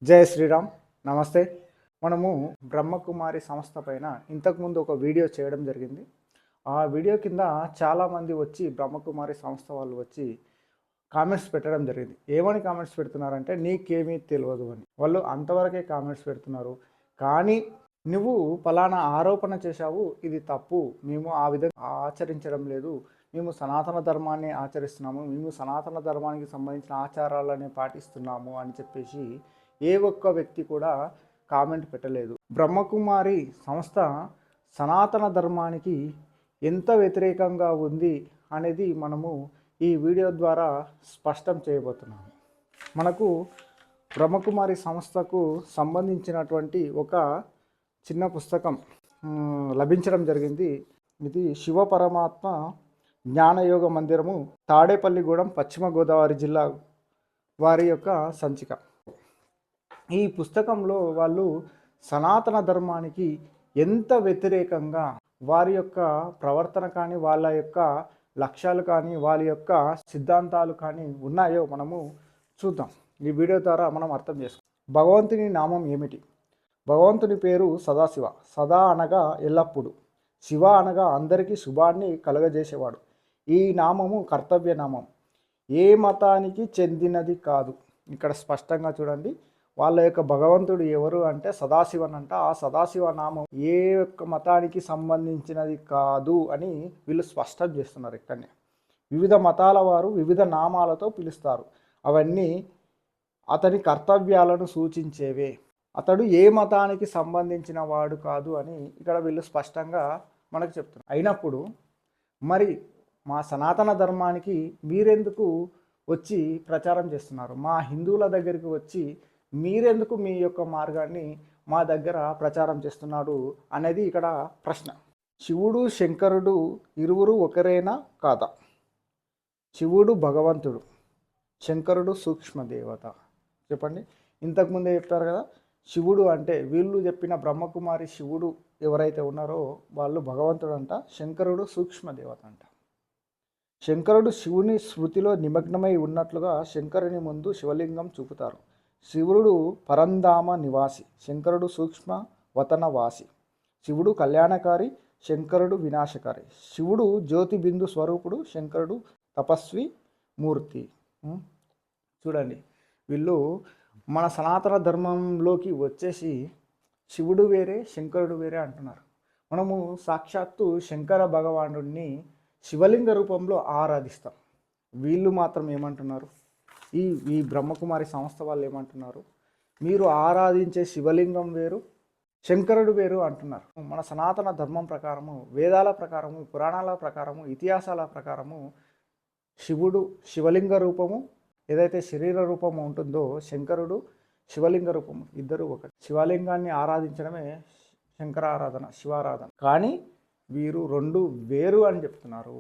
జై శ్రీరామ్. నమస్తే. మనము బ్రహ్మకుమారి సంస్థ పైన ఇంతకుముందు ఒక వీడియో చేయడం జరిగింది. ఆ వీడియో కింద చాలామంది వచ్చి బ్రహ్మకుమారి సంస్థ వాళ్ళు వచ్చి కామెంట్స్ పెట్టడం జరిగింది. ఏమని కామెంట్స్ పెడుతున్నారంటే నీకేమీ తెలియదు అని. వాళ్ళు అంతవరకే కామెంట్స్ పెడుతున్నారు. కానీ నువ్వు ఫలానా ఆరోపణ చేశావు, ఇది తప్పు, మేము ఆ విధంగా ఆచరించడం లేదు, మేము సనాతన ధర్మాన్ని ఆచరిస్తున్నాము, మేము సనాతన ధర్మానికి సంబంధించిన ఆచారాలనే పాటిస్తున్నాము అని చెప్పేసి ఏ ఒక్క వ్యక్తి కూడా కామెంట్ పెట్టలేదు. బ్రహ్మకుమారి సంస్థ సనాతన ధర్మానికి ఎంత వ్యతిరేకంగా ఉంది అనేది మనము ఈ వీడియో ద్వారా స్పష్టం చేయబోతున్నాము. మనకు బ్రహ్మకుమారి సంస్థకు సంబంధించినటువంటి ఒక చిన్న పుస్తకం లభించడం జరిగింది. ఇది శివ పరమాత్మ జ్ఞానయోగ మందిరము, తాడేపల్లిగూడెం, పశ్చిమ గోదావరి జిల్లా వారి యొక్క సంచిక. ఈ పుస్తకంలో వాళ్ళు సనాతన ధర్మానికి ఎంత వ్యతిరేకంగా వారి యొక్క ప్రవర్తన కానీ, వాళ్ళ యొక్క లక్ష్యాలు కానీ, వాళ్ళ యొక్క సిద్ధాంతాలు కానీ ఉన్నాయో మనము చూద్దాం. ఈ వీడియో ద్వారా మనం అర్థం చేసుకోం. భగవంతుని నామం ఏమిటి? భగవంతుని పేరు సదాశివ. సదా అనగా ఎల్లప్పుడూ, శివ అనగా అందరికీ శుభాన్ని కలుగజేసేవాడు. ఈ నామము కర్తవ్య నామం, ఏ మతానికి చెందినది కాదు. ఇక్కడ స్పష్టంగా చూడండి, వాళ్ళ యొక్క భగవంతుడు ఎవరు అంటే సదాశివన్ అంట. ఆ సదాశివ నామం ఏ ఒక్క మతానికి సంబంధించినది కాదు అని వీళ్ళు స్పష్టం చేస్తున్నారు. ఇక్కడనే వివిధ మతాల వారు వివిధ నామాలతో పిలుస్తారు. అవన్నీ అతని కర్తవ్యాలను సూచించేవే. అతడు ఏ మతానికి సంబంధించిన వాడు కాదు అని ఇక్కడ వీళ్ళు స్పష్టంగా మనకు చెప్తున్నారు. అయినప్పుడు మరి మా సనాతన ధర్మానికి మీరెందుకు వచ్చి ప్రచారం చేస్తున్నారు? మా హిందువుల దగ్గరికి వచ్చి మీరెందుకు మీ యొక్క మార్గాన్ని మా దగ్గర ప్రచారం చేస్తున్నాడు అనేది ఇక్కడ ప్రశ్న. శివుడు శంకరుడు ఇరువురు ఒకరేనా కాదా? శివుడు భగవంతుడు, శంకరుడు సూక్ష్మదేవత. చెప్పండి. ఇంతకుముందే చెప్పారు కదా, శివుడు అంటే వీళ్ళు చెప్పిన బ్రహ్మకుమారి శివుడు ఎవరైతే ఉన్నారో వాళ్ళు భగవంతుడు అంట, శంకరుడు సూక్ష్మదేవత అంట. శంకరుడు శివుని స్మృతిలో నిమగ్నమై ఉన్నట్లుగా శంకరుని ముందు శివలింగం చూపుతారు. శివుడు పరంధామ నివాసి, శంకరుడు సూక్ష్మ వతనవాసి. శివుడు కళ్యాణకారి, శంకరుడు వినాశకారి. శివుడు జ్యోతి బిందు స్వరూపుడు, శంకరుడు తపస్వి మూర్తి. చూడండి, వీళ్ళు మన సనాతన ధర్మంలోకి వచ్చేసి శివుడు వేరే శంకరుడు వేరే అంటున్నారు. మనము సాక్షాత్తు శంకర భగవానుడిని శివలింగ రూపంలో ఆరాధిస్తాం. వీళ్ళు మాత్రం ఏమంటున్నారు? ఈ బ్రహ్మకుమారి సంస్థ వాళ్ళు ఏమంటున్నారు? మీరు ఆరాధించే శివలింగం వేరు, శంకరుడు వేరు అంటున్నారు. మన సనాతన ధర్మం ప్రకారము, వేదాల ప్రకారము, పురాణాల ప్రకారము, ఇతిహాసాల ప్రకారము శివుడు శివలింగ రూపము, ఏదైతే శరీర రూపము ఉంటుందో శంకరుడు శివలింగ రూపము, ఇద్దరు ఒకటి. శివలింగాన్ని ఆరాధించడమే శంకర ఆరాధన, శివారాధన. కానీ వీరు రెండు వేరు అని చెప్తున్నారు.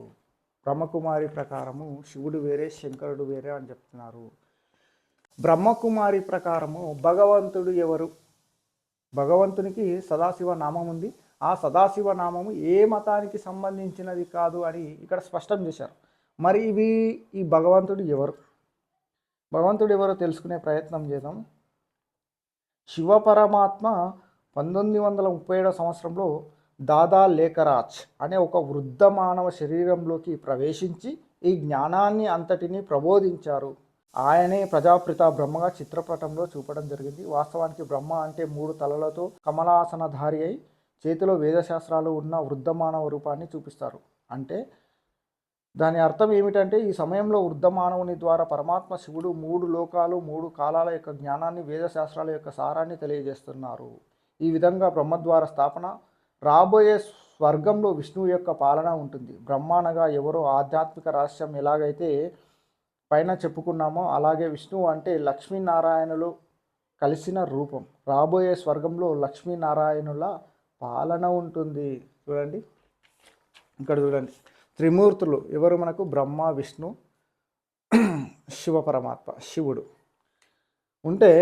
బ్రహ్మకుమారి ప్రకారము శివుడు వేరే శంకరుడు వేరే అని చెప్తున్నారు. బ్రహ్మకుమారి ప్రకారము భగవంతుడు ఎవరు? భగవంతునికి సదాశివ నామం ఉంది. ఆ సదాశివ నామము ఏ మతానికి సంబంధించినది కాదు అని ఇక్కడ స్పష్టం చేశారు. మరి ఈ భగవంతుడు ఎవరు? భగవంతుడు ఎవరో తెలుసుకునే ప్రయత్నం చేద్దాం. శివ పరమాత్మ 1937 సంవత్సరంలో దాదా లేఖరాజ్ అనే ఒక వృద్ధ మానవ శరీరంలోకి ప్రవేశించి ఈ జ్ఞానాన్ని అంతటినీ ప్రబోధించారు. ఆయనే ప్రజాపిత బ్రహ్మగా చిత్రపటంలో చూపడం జరిగింది. వాస్తవానికి బ్రహ్మ అంటే 3 తలలతో కమలాసనధారి అయి చేతిలో వేదశాస్త్రాలు ఉన్న వృద్ధ మానవ రూపాన్ని చూపిస్తారు. అంటే దాని అర్థం ఏమిటంటే ఈ సమయంలో వృద్ధ మానవుని ద్వారా పరమాత్మ శివుడు 3 లోకాలు 3 కాలాల యొక్క జ్ఞానాన్ని, వేదశాస్త్రాల యొక్క సారాన్ని తెలియజేస్తున్నారు. ఈ విధంగా బ్రహ్మద్వార స్థాపన, రాబోయే స్వర్గంలో విష్ణువు యొక్క పాలన ఉంటుంది. బ్రహ్మ అనగా ఎవరో ఆధ్యాత్మిక రహస్యం ఎలాగైతే పైన చెప్పుకున్నామో అలాగే విష్ణువు అంటే లక్ష్మీనారాయణులు కలిసిన రూపం. రాబోయే స్వర్గంలో లక్ష్మీనారాయణుల పాలన ఉంటుంది. చూడండి, ఇక్కడ చూడండి, త్రిమూర్తులు ఎవరు మనకు? బ్రహ్మ, విష్ణు, శివ పరమాత్మ, శివుడు ఉంటే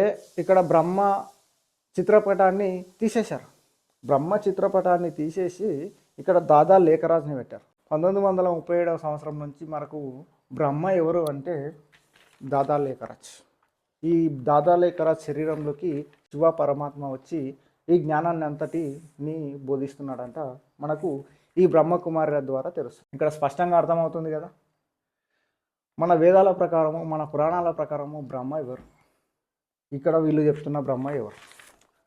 ఇక్కడ బ్రహ్మ చిత్రపటాన్ని తీసేశారు. బ్రహ్మ చిత్రపటాన్ని తీసేసి ఇక్కడ దాదా లేఖరాజ్ని పెట్టారు. 1937 సంవత్సరం నుంచి మనకు బ్రహ్మ ఎవరు అంటే దాదా లేఖరాజ్. ఈ దాదాలేకర శరీరంలోకి శివ పరమాత్మ వచ్చి ఈ జ్ఞానాన్ని అంతటిని బోధిస్తున్నాడంట. మనకు ఈ బ్రహ్మకుమారుల ద్వారా తెలుస్తుంది. ఇక్కడ స్పష్టంగా అర్థమవుతుంది కదా. మన వేదాల ప్రకారము, మన పురాణాల ప్రకారము బ్రహ్మ ఎవరు? ఇక్కడ వీళ్ళు చెప్తున్న బ్రహ్మ ఎవరు?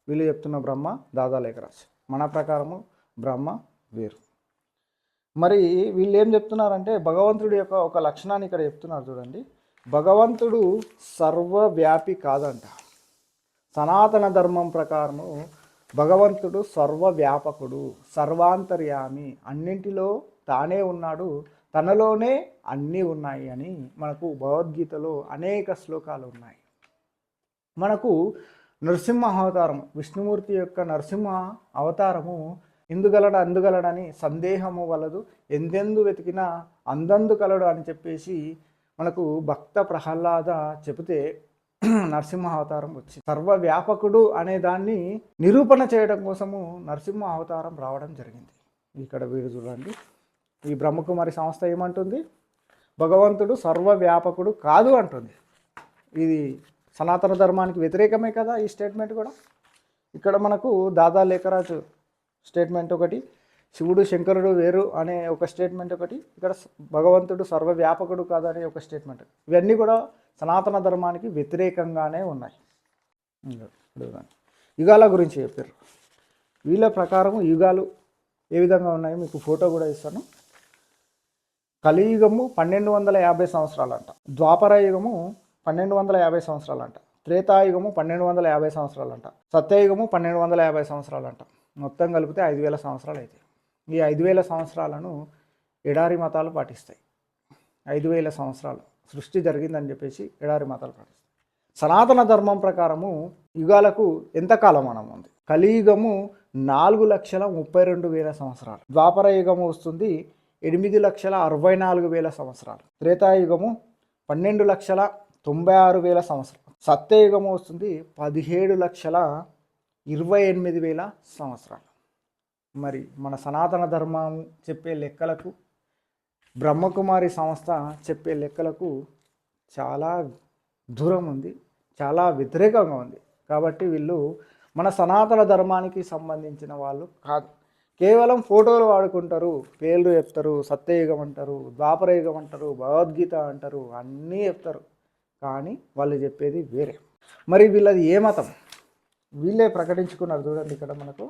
వీళ్ళు చెప్తున్న బ్రహ్మ దాదాలేకరాజ్. మన ప్రకారము బ్రహ్మ వేరు. మరి వీళ్ళు ఏం చెప్తున్నారంటే భగవంతుడి యొక్క ఒక లక్షణాన్ని ఇక్కడ చెప్తున్నారు చూడండి. భగవంతుడు సర్వవ్యాపి కాదంట. సనాతన ధర్మం ప్రకారము భగవంతుడు సర్వవ్యాపకుడు, సర్వాంతర్యామి, అన్నింటిలో తానే ఉన్నాడు, తనలోనే అన్నీ ఉన్నాయి అని మనకు భగవద్గీతలో అనేక శ్లోకాలు ఉన్నాయి. మనకు నరసింహ అవతారం, విష్ణుమూర్తి యొక్క నరసింహ అవతారము అందుగలడని సందేహము వలదు, ఎందెందు వెతికినా అందందు కలడు అని చెప్పేసి మనకు భక్త ప్రహ్లాద చెబితే నరసింహ అవతారం వచ్చింది. సర్వవ్యాపకుడు అనే దాన్ని నిరూపణ చేయడం కోసము నరసింహ అవతారం రావడం జరిగింది. ఇక్కడ వీరు చూడండి, ఈ బ్రహ్మకుమారి సంస్థ ఏమంటుంది? భగవంతుడు సర్వవ్యాపకుడు కాదు అంటుంది. ఇది సనాతన ధర్మానికి వ్యతిరేకమే కదా ఈ స్టేట్మెంట్ కూడా. ఇక్కడ మనకు దాదాలేకరాజు స్టేట్మెంట్ ఒకటి, శివుడు శంకరుడు వేరు అనే ఒక స్టేట్మెంట్ ఒకటి, ఇక్కడ భగవంతుడు సర్వవ్యాపకుడు కాదనే ఒక స్టేట్మెంట్. ఇవన్నీ కూడా సనాతన ధర్మానికి వ్యతిరేకంగానే ఉన్నాయి. యుగాల గురించి చెప్పారు. వీళ్ళ ప్రకారం యుగాలు ఏ విధంగా ఉన్నాయో మీకు ఫోటో కూడా ఇస్తాను. కలియుగము 1250 సంవత్సరాలంట, ద్వాపర యుగము 1250 సంవత్సరాలంట, త్రేతాయుగము 1250 సంవత్సరాలంట, సత్యయుగము 1250 సంవత్సరాలంట. మొత్తం కలిపితే 5000 సంవత్సరాలు అవుతాయి. ఈ 5000 సంవత్సరాలను ఎడారి మతాలు పాటిస్తాయి. 5000 సంవత్సరాలు సృష్టి జరిగిందని చెప్పేసి ఎడారి మతాలు పాటిస్తాయి. సనాతన ధర్మం ప్రకారము యుగాలకు ఎంత కాలమానం ఉంది? కలియుగము 4,32,000 సంవత్సరాలు, ద్వాపర యుగము వస్తుంది 8,64,000 సంవత్సరాలు, త్రేతాయుగము 12,96,000 సంవత్సరాలు, సత్యయుగము వస్తుంది 17,28,000 సంవత్సరాలు. మరి మన సనాతన ధర్మం చెప్పే లెక్కలకు, బ్రహ్మకుమారి సంస్థ చెప్పే లెక్కలకు చాలా దూరం ఉంది, చాలా వ్యతిరేకంగా ఉంది. కాబట్టి వీళ్ళు మన సనాతన ధర్మానికి సంబంధించిన వాళ్ళు కాదు. కేవలం ఫోటోలు వాడుకుంటారు, పేర్లు చెప్తారు, సత్యయుగం అంటారు, ద్వాపరయుగం అంటారు, భగవద్గీత అంటారు, అన్నీ చెప్తారు. కానీ వాళ్ళు చెప్పేది వేరే. మరి వీళ్ళది ఏ మతం? వీళ్ళే ప్రకటించుకున్నారు చూడండి. ఇక్కడ మనకు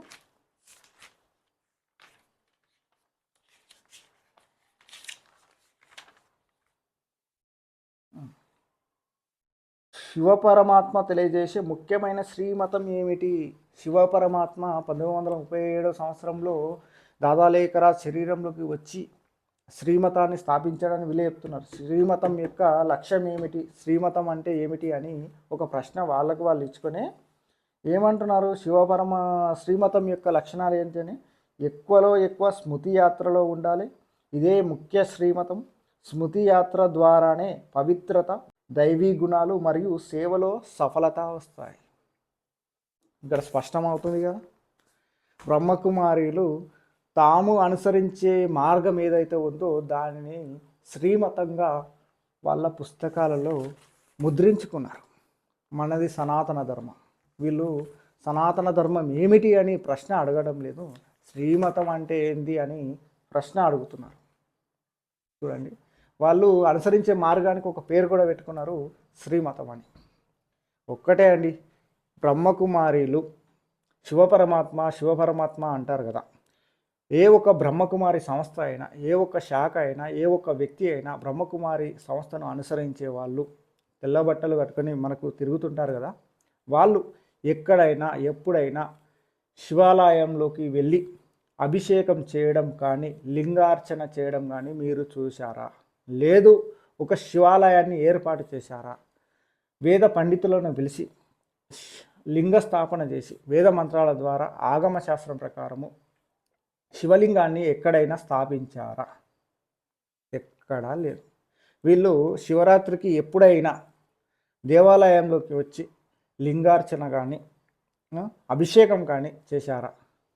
శివపరమాత్మ తెలియజేసే ముఖ్యమైన శ్రీమతం ఏమిటి? శివపరమాత్మ 1937 సంవత్సరంలో దాదాలేకర శరీరంలోకి వచ్చి శ్రీమతాన్ని స్థాపించడానికి వీళ్ళే చెప్తున్నారు. శ్రీమతం యొక్క లక్ష్యం ఏమిటి, శ్రీమతం అంటే ఏమిటి అని ఒక ప్రశ్న వాళ్ళకు వాళ్ళు ఇచ్చుకొని ఏమంటున్నారు? శ్రీమతం యొక్క లక్షణాలు ఏంటని, ఎక్కువలో ఎక్కువ స్మృతి యాత్రలో ఉండాలి, ఇదే ముఖ్య శ్రీమతం. స్మృతి యాత్ర ద్వారానే పవిత్రత, దైవీ గుణాలు మరియు సేవలో సఫలత వస్తాయి. ఇక్కడ స్పష్టమవుతుంది కదా. బ్రహ్మకుమారీలు తాము అనుసరించే మార్గం ఏదైతే ఉందో దానిని శ్రీమతంగా వాళ్ళ పుస్తకాలలో ముద్రించుకున్నారు. మనది సనాతన ధర్మం. వీళ్ళు సనాతన ధర్మం ఏమిటి అని ప్రశ్న అడగడం లేదు, శ్రీమతం అంటే ఏంది అని ప్రశ్న అడుగుతున్నారు. చూడండి, వాళ్ళు అనుసరించే మార్గానికి ఒక పేరు కూడా పెట్టుకున్నారు, శ్రీమతం అని. ఒక్కటే అండి, బ్రహ్మకుమారీలు శివపరమాత్మ అంటారు కదా. ఏ ఒక్క బ్రహ్మకుమారి సంస్థ అయినా, ఏ ఒక్క శాఖ అయినా, ఏ ఒక్క వ్యక్తి అయినా బ్రహ్మకుమారి సంస్థను అనుసరించే వాళ్ళు తెల్ల బట్టలు కట్టుకొని మనకు తిరుగుతుంటారు కదా. వాళ్ళు ఎక్కడైనా ఎప్పుడైనా శివాలయంలోకి వెళ్ళి అభిషేకం చేయడం కానీ, లింగార్చన చేయడం కానీ మీరు చూశారా? లేదు ఒక శివాలయాన్ని ఏర్పాటు చేశారా? వేద పండితులను పిలిచి లింగ స్థాపన చేసి వేద మంత్రాల ద్వారా ఆగమ శాస్త్రం ప్రకారము శివలింగాన్ని ఎక్కడైనా స్థాపించారా? ఎక్కడా లేదు. వీళ్ళు శివరాత్రికి ఎప్పుడైనా దేవాలయంలోకి వచ్చి లింగార్చన కానీ అభిషేకం కానీ చేశారా?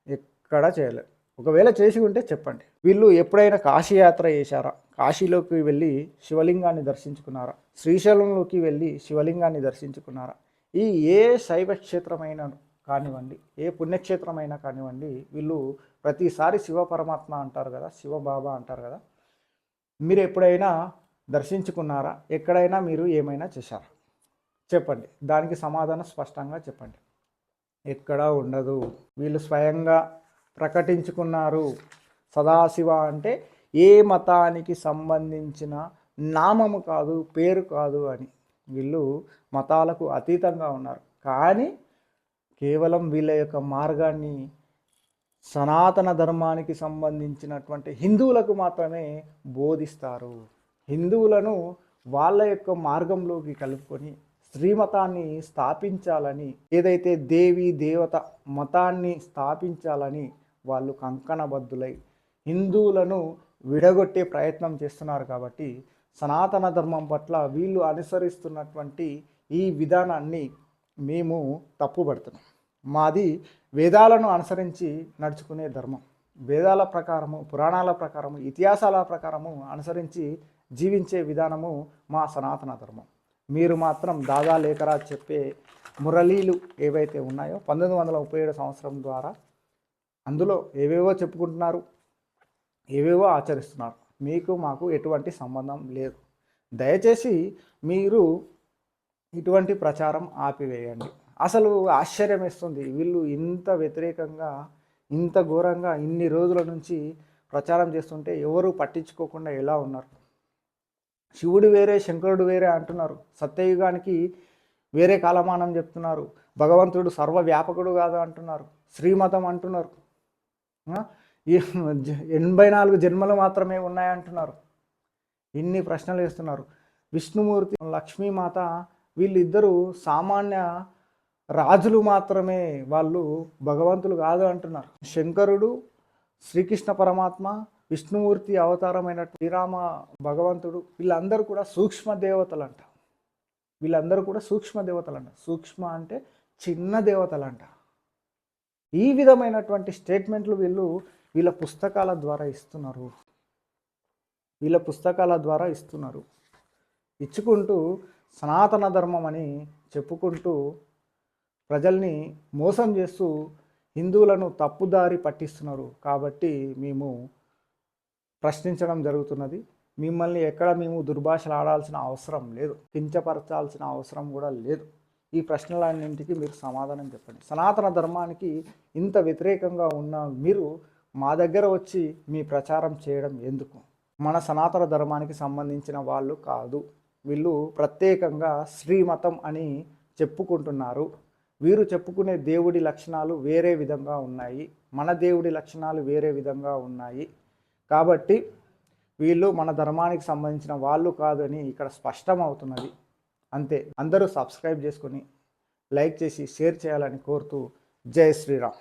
ఎక్కడా చేయలేదు. ఒకవేళ చేసి ఉంటే చెప్పండి. వీళ్ళు ఎప్పుడైనా కాశీయాత్ర చేశారా? కాశీలోకి వెళ్ళి శివలింగాన్ని దర్శించుకున్నారా? శ్రీశైలంలోకి వెళ్ళి శివలింగాన్ని దర్శించుకున్నారా? ఈ ఏ శైవ క్షేత్రమైన కానివ్వండి, ఏ పుణ్యక్షేత్రమైనా కానివ్వండి, వీళ్ళు ప్రతిసారి శివ పరమాత్మ అంటారు కదా, శివ బాబా అంటారు కదా, మీరు ఎప్పుడైనా దర్శించుకున్నారా? ఎక్కడైనా మీరు ఏమైనా చేశారా? చెప్పండి. దానికి సమాధానం స్పష్టంగా చెప్పండి. ఎక్కడా ఉండదు. వీళ్ళు స్వయంగా ప్రకటించుకున్నారు. సదాశివ అంటే ఏ మతానికి సంబంధించిన నామము కాదు, పేరు కాదు అని. వీళ్ళు మతాలకు అతీతంగా ఉన్నారు. కానీ కేవలం వీళ్ళ యొక్క మార్గాన్ని సనాతన ధర్మానికి సంబంధించినటువంటి హిందువులకు మాత్రమే బోధిస్తారు. హిందువులను వాళ్ళ యొక్క మార్గంలోకి కలుపుకొని శ్రీమతాన్ని స్థాపించాలని, ఏదైతే దేవి దేవత మతాన్ని స్థాపించాలని వాళ్ళు కంకణబద్ధులై హిందువులను విడగొట్టే ప్రయత్నం చేస్తున్నారు. కాబట్టి సనాతన ధర్మం పట్ల వీళ్ళు అనుసరిస్తున్నటువంటి ఈ విధానాన్ని మేము తప్పుపడుతున్నాం. మాది వేదాలను అనుసరించి నడుచుకునే ధర్మం. వేదాల ప్రకారము, పురాణాల ప్రకారము, ఇతిహాసాల ప్రకారము అనుసరించి జీవించే విధానము మా సనాతన ధర్మం. మీరు మాత్రం దాదా లేఖరాజ్ చెప్పే మురళీలు ఏవైతే ఉన్నాయో 1937 సంవత్సరం ద్వారా అందులో ఏవేవో చెప్పుకుంటున్నారు, ఏవేవో ఆచరిస్తున్నారు. మీకు మాకు ఎటువంటి సంబంధం లేదు. దయచేసి మీరు ఇటువంటి ప్రచారం ఆపివేయండి. అసలు ఆశ్చర్యం వేస్తుంది, వీళ్ళు ఇంత వ్యతిరేకంగా, ఇంత ఘోరంగా ఇన్ని రోజుల నుంచి ప్రచారం చేస్తుంటే ఎవరు పట్టించుకోకుండా ఎలా ఉన్నారు? శివుడు వేరే, శంకరుడు వేరే అంటున్నారు. సత్యయుగానికి వేరే కాలమానం చెప్తున్నారు. భగవంతుడు సర్వవ్యాపకుడు కాదు అంటున్నారు. శ్రీమతం అంటున్నారు. 84 జన్మలు మాత్రమే ఉన్నాయంటున్నారు. ఇన్ని ప్రశ్నలు వేస్తున్నారు. విష్ణుమూర్తి, లక్ష్మీమాత వీళ్ళిద్దరూ సామాన్య రాజులు మాత్రమే, వాళ్ళు భగవంతులు కాదు అంటున్నారు. శంకరుడు, శ్రీకృష్ణ పరమాత్మ, విష్ణుమూర్తి అవతారమైన శ్రీరామ భగవంతుడు వీళ్ళందరూ కూడా సూక్ష్మ దేవతలంట. వీళ్ళందరూ కూడా సూక్ష్మ దేవతలంట. సూక్ష్మ అంటే చిన్న దేవతలంట. ఈ విధమైనటువంటి స్టేట్మెంట్లు వీళ్ళ పుస్తకాల ద్వారా ఇస్తున్నారు. ఇచ్చుకుంటూ సనాతన ధర్మం అని చెప్పుకుంటూ ప్రజల్ని మోసం చేస్తూ హిందువులను తప్పుదారి పట్టిస్తున్నారు. కాబట్టి మేము ప్రశ్నించడం జరుగుతున్నది. మిమ్మల్ని ఎక్కడ మేము దుర్భాషలు ఆడాల్సిన అవసరం లేదు, కించపరచాల్సిన అవసరం కూడా లేదు. ఈ ప్రశ్నలన్నింటికి మీరు సమాధానం చెప్పండి. సనాతన ధర్మానికి ఇంత వ్యతిరేకంగా ఉన్న మీరు మా దగ్గర వచ్చి మీ ప్రచారం చేయడం ఎందుకు? మన సనాతన ధర్మానికి సంబంధించిన వాళ్ళు కాదు. వీళ్ళు ప్రత్యేకంగా శ్రీమతం అని చెప్పుకుంటున్నారు. వీరు చెప్పుకునే దేవుడి లక్షణాలు వేరే విధంగా ఉన్నాయి, మన దేవుడి లక్షణాలు వేరే విధంగా ఉన్నాయి. కాబట్టి వీళ్ళు మన ధర్మానికి సంబంధించిన వాళ్ళు కాదు అని ఇక్కడ స్పష్టం అవుతున్నది. అంతే. అందరూ సబ్స్క్రైబ్ చేసుకొని లైక్ చేసి షేర్ చేయాలని కోరుతూ జై శ్రీరామ్.